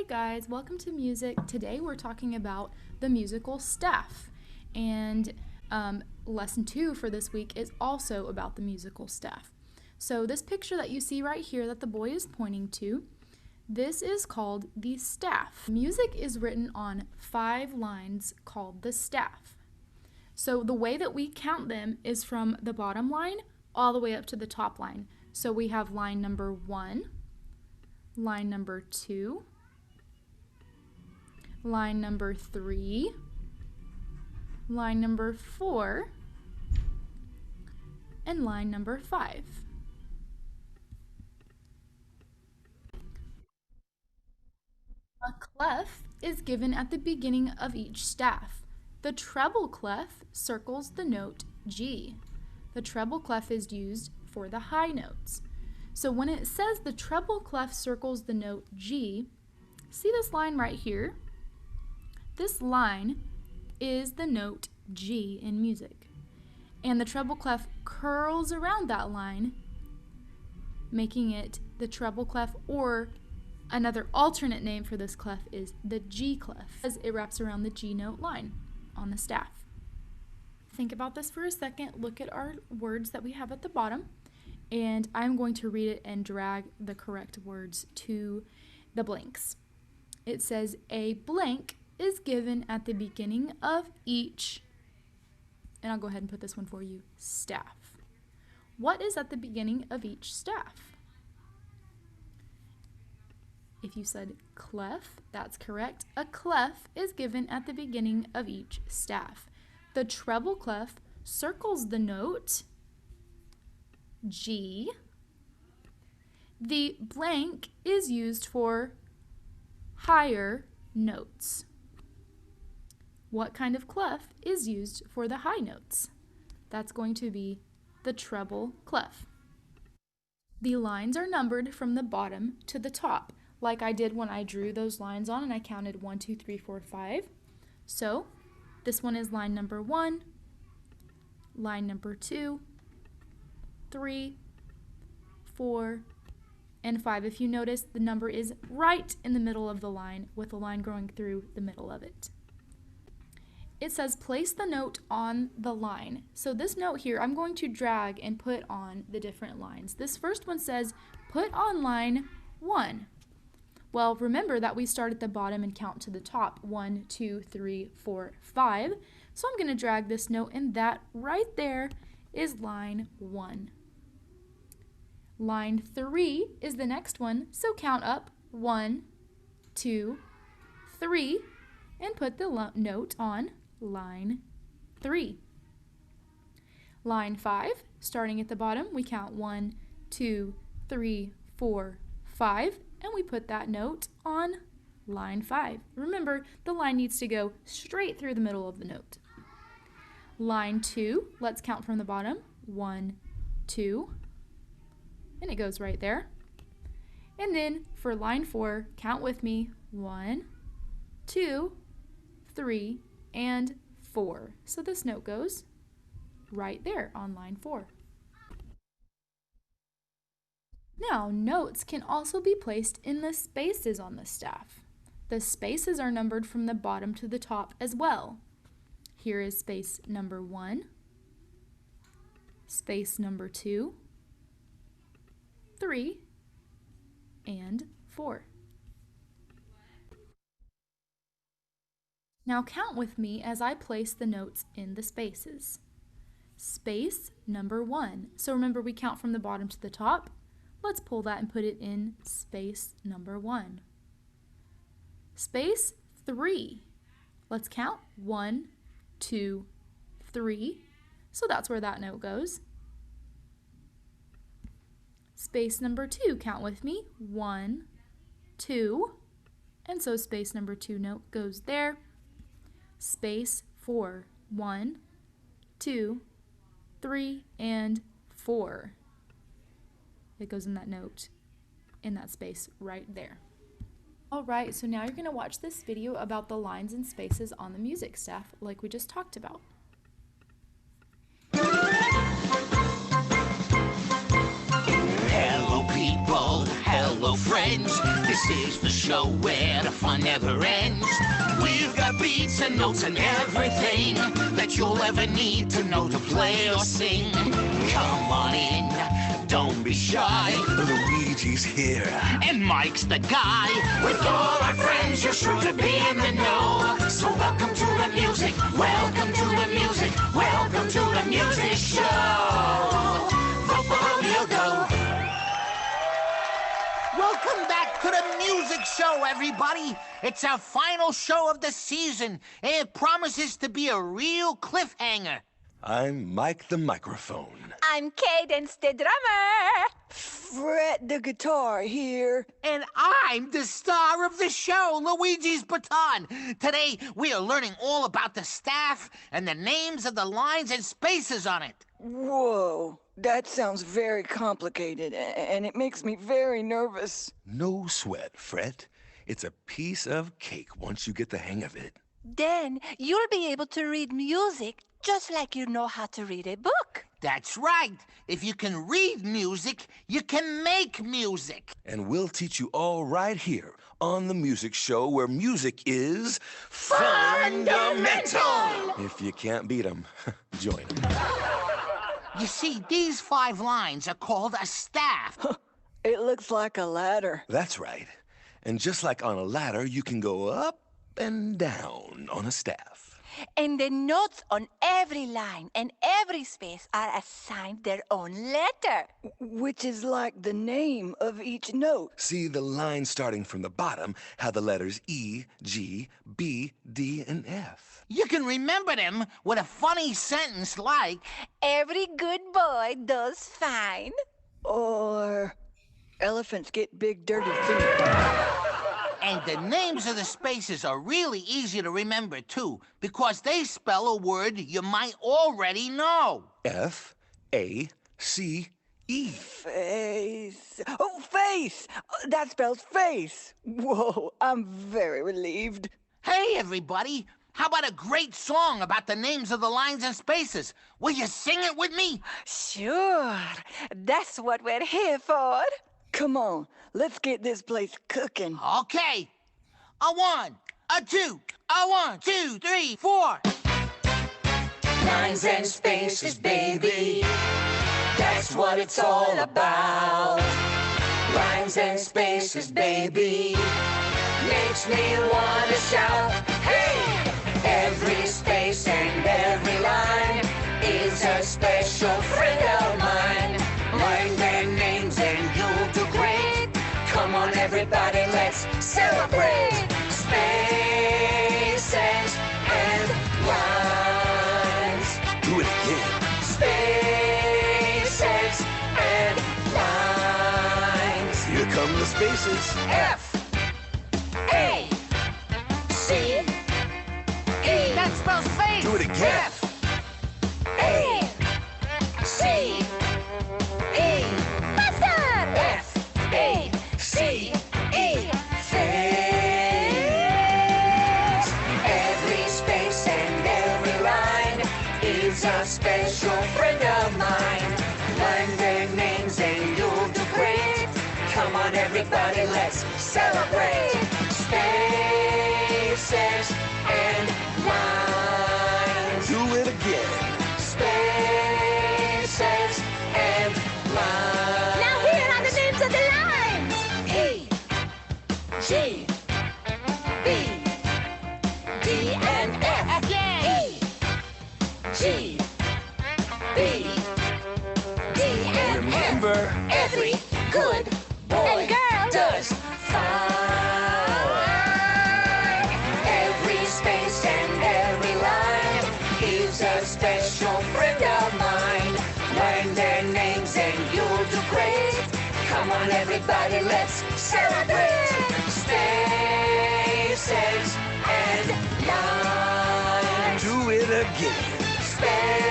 guys, welcome to music. Today we're talking about the musical staff, and lesson 2 for this week is also about the musical staff. So this picture that you see right here that the boy is pointing to, this is called the staff. Music is written on 5 lines called the staff. So the way that we count them is from the bottom line all the way up to the top line. So we have line number 1, line number 2, line number 3, line number 4, and line number 5. A clef is given at the beginning of each staff. The treble clef circles the note G. The treble clef is used for the high notes. So when it says the treble clef circles the note G, see this line right here? This line is the note G in music. And the treble clef curls around that line, making it the treble clef, or another alternate name for this clef is the G clef, as it wraps around the G note line on the staff. Think about this for a second. Look at our words that we have at the bottom, and I'm going to read it and drag the correct words to the blanks. It says a blank is given at the beginning of each, and I'll go ahead and put this one for you, staff. What is at the beginning of each staff? If you said clef, that's correct. A clef is given at the beginning of each staff. The treble clef circles the note G. The blank is used for higher notes. What kind of clef is used for the high notes? That's going to be the treble clef. The lines are numbered from the bottom to the top, like I did when I drew those lines on and I counted 1, 2, 3, 4, 5. So this one is line number 1, line number 2, 3, 4, and 5. If you notice, the number is right in the middle of the line with a line going through the middle of it. It says place the note on the line. So this note here, I'm going to drag and put on the different lines. This first one says put on line 1. Well, remember that we start at the bottom and count to the top. 1, 2, 3, 4, 5. So I'm going to drag this note, and that right there is line 1. Line 3 is the next one, so count up 1, 2, 3, and put the note on line 3. Line 5, starting at the bottom, we count 1, 2, 3, 4, 5, and we put that note on line 5. Remember, the line needs to go straight through the middle of the note. Line 2, let's count from the bottom. 1, 2, and it goes right there. And then for line 4, count with me. 1, 2, 3, and 4. So this note goes right there on line 4. Now, notes can also be placed in the spaces on the staff. The spaces are numbered from the bottom to the top as well. Here is space number 1, space number 2, 3, and 4. Now count with me as I place the notes in the spaces. Space number 1. So remember, we count from the bottom to the top. Let's pull that and put it in space number 1. Space 3. Let's count. 1, 2, 3. So that's where that note goes. Space number 2, count with me. 1, 2. And so space number 2 note goes there. Space 4. 1, 2, 3, and 4. It goes in that note, in that space right there. Alright, so now you're going to watch this video about the lines and spaces on the music staff like we just talked about. Hello people, hello your friends. This is the show where the fun never ends. We've got beats and notes and everything that you'll ever need to know to play or sing. Come on in, don't be shy. Luigi's here. And Mike's the guy. With all our friends, you're sure to be in the know. So welcome to the music, welcome to the music, welcome to the music show. Vote for Romeo, go. Welcome back to the music show, everybody. It's our final show of the season, and it promises to be a real cliffhanger. I'm Mike the microphone. I'm Cadence the drummer. Fret the guitar here. And I'm the star of the show, Luigi's Baton. Today, we are learning all about the staff and the names of the lines and spaces on it. Whoa, that sounds very complicated, and it makes me very nervous. No sweat, Fret. It's a piece of cake once you get the hang of it. Then you'll be able to read music just like you know how to read a book. That's right. If you can read music, you can make music. And we'll teach you all right here on the music show where music is fundamental. If you can't beat 'em, join 'em. You see, these 5 lines are called a staff. It looks like a ladder. That's right. And just like on a ladder, you can go up and down on a staff. And the notes on every line and every space are assigned their own letter. Which is like the name of each note. See, the lines starting from the bottom have the letters E, G, B, D, and F. You can remember them with a funny sentence like, Every good boy does fine. Or elephants get big dirty feet. and the names of the spaces are really easy to remember, too, because they spell a word you might already know. F-A-C-E. Face. Oh, face! That spells face. Whoa, I'm very relieved. Hey, everybody! How about a great song about the names of the lines and spaces? Will you sing it with me? Sure. That's what we're here for. Come on, let's get this place cooking. Okay. A 1, a 2, a 1, 2, 3, 4. Lines and spaces, baby. That's what it's all about. Lines and spaces, baby. Makes me wanna shout, hey! Every space and every line is a special friend of mine. Learn their names and you'll do great. Come on, everybody, let's celebrate. Spaces and lines. Do it again. Spaces and lines. Here come the spaces. F-A-C-E. That spells face. Do it again. F-A-C-E. Faster! F-A-C-E. Face. Every space and every line is a special friend of mine. Learn their names and you'll do great. Come on, everybody, let's celebrate. Spaces and lines. Do it again. Spaces and lines. Now here are the names of the lines. E, G, B, D, and F. Again. E, G, B, D, and Remember, F. Every good boy And girl does fine. Every space and every line is a special friend of mine. Learn their names and you'll do great. Come on, everybody, let's celebrate. Spaces and lines. do it again. Spaces